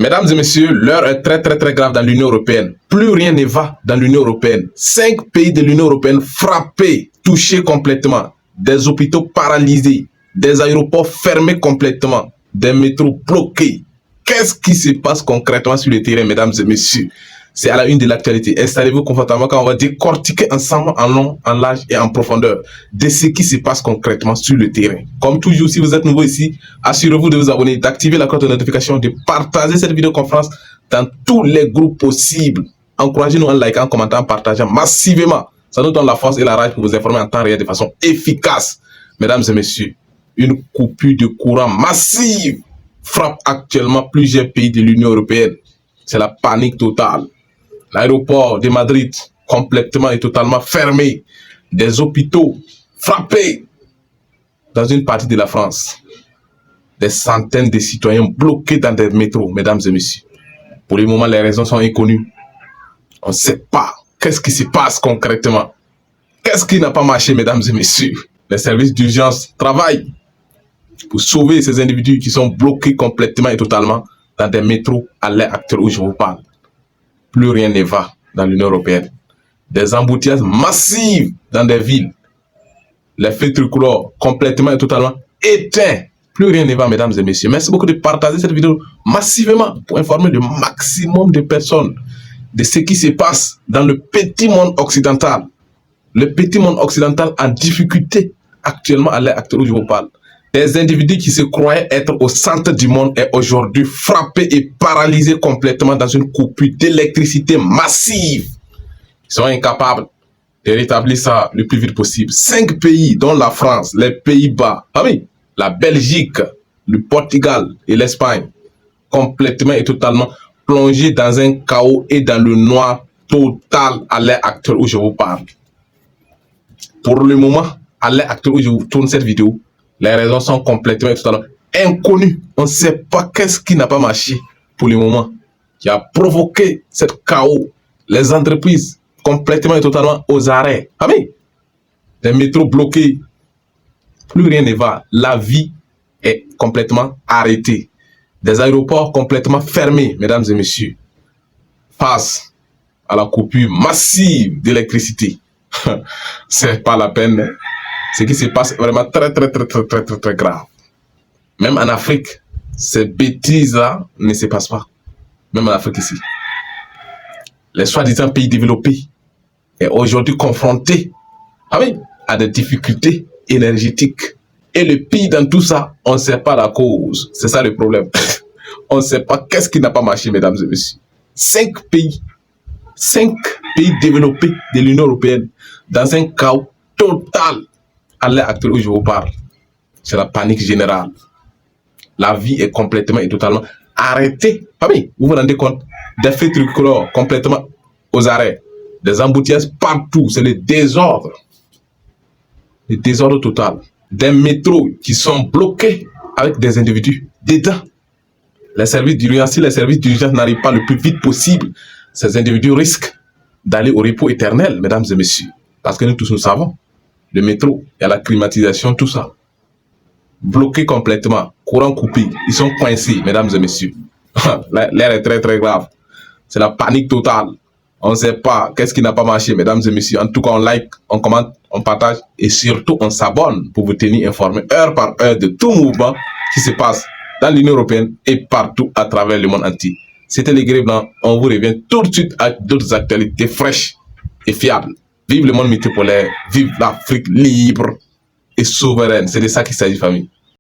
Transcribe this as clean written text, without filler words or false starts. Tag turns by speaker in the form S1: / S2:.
S1: Mesdames et messieurs, l'heure est très grave dans l'Union européenne. Plus rien ne va dans l'Union européenne. 5 pays de l'Union européenne frappés, touchés complètement. Des hôpitaux paralysés, des aéroports fermés complètement, des métros bloqués. Qu'est-ce qui se passe concrètement sur le terrain, mesdames et messieurs? C'est à la une de l'actualité. Installez-vous confortablement quand on va décortiquer ensemble en long, en large et en profondeur de ce qui se passe concrètement sur le terrain. Comme toujours, si vous êtes nouveau ici, assurez-vous de vous abonner, d'activer la cloche de notification, de partager cette vidéoconférence dans tous les groupes possibles. Encouragez-nous en likant, en commentant, en partageant massivement. Ça nous donne la force et la rage pour vous informer en temps réel de façon efficace. Mesdames et messieurs, une coupure de courant massive frappe actuellement plusieurs pays de l'Union européenne. C'est la panique totale. L'aéroport de Madrid complètement et totalement fermé. Des hôpitaux frappés dans une partie de la France. Des centaines de citoyens bloqués dans des métros, mesdames et messieurs. Pour le moment, les raisons sont inconnues. On ne sait pas qu'est-ce qui se passe concrètement. Qu'est-ce qui n'a pas marché, mesdames et messieurs? Les services d'urgence travaillent pour sauver ces individus qui sont bloqués complètement et totalement dans des métros à l'heure actuelle où je vous parle. Plus rien ne va dans l'Union européenne. Des embouteillages massifs dans des villes. Les feux tricolores complètement et totalement éteints. Plus rien ne va, mesdames et messieurs. Merci beaucoup de partager cette vidéo massivement pour informer le maximum de personnes de ce qui se passe dans le petit monde occidental. Le petit monde occidental en difficulté actuellement à l'heure actuelle où je vous parle. Des individus qui se croyaient être au centre du monde est aujourd'hui frappés et paralysés complètement dans une coupure d'électricité massive. Ils sont incapables de rétablir ça le plus vite possible. 5 pays, dont la France, les Pays-Bas, la Belgique, le Portugal et l'Espagne, complètement et totalement plongés dans un chaos et dans le noir total à l'heure actuelle où je vous parle. Pour le moment, à l'heure actuelle où je vous tourne cette vidéo, les raisons sont complètement et totalement inconnues. On ne sait pas qu'est-ce qui n'a pas marché pour le moment, qui a provoqué ce chaos. Les entreprises complètement et totalement aux arrêts. Les métros bloqués. Plus rien ne va. La vie est complètement arrêtée. Des aéroports complètement fermés, mesdames et messieurs. Face à la coupure massive d'électricité. C'est pas la peine. Ce qui se passe est vraiment très grave. Même en Afrique, ces bêtises-là ne se passent pas. Même en Afrique ici. Les soi-disant pays développés est aujourd'hui confrontés à des difficultés énergétiques. Et le pire dans tout ça, on ne sait pas la cause. C'est ça le problème. On ne sait pas qu'est-ce qui n'a pas marché, mesdames et messieurs. 5 pays développés de l'Union européenne dans un chaos total. À l'heure actuelle où je vous parle, c'est la panique générale. La vie est complètement et totalement arrêtée. Vous vous rendez compte? Des feux tricolores complètement aux arrêts. Des embouteillages partout. C'est le désordre. Le désordre total. Des métros qui sont bloqués avec des individus dedans. Les services d'urgence, si les services d'urgence n'arrivent pas le plus vite possible, ces individus risquent d'aller au repos éternel, mesdames et messieurs. Parce que nous tous nous savons. Le métro, il y a la climatisation, tout ça. Bloqué complètement, courant coupé. Ils sont coincés, mesdames et messieurs. L'air est très grave. C'est la panique totale. On ne sait pas qu'est-ce qui n'a pas marché, mesdames et messieurs. En tout cas, on like, on commente, on partage et surtout, on s'abonne pour vous tenir informés heure par heure de tout mouvement qui se passe dans l'Union européenne et partout à travers le monde entier. C'était les Gris Blancs. On vous revient tout de suite avec d'autres actualités fraîches et fiables. Vive le monde multipolaire, vive l'Afrique libre et souveraine. C'est de ça qu'il s'agit, famille.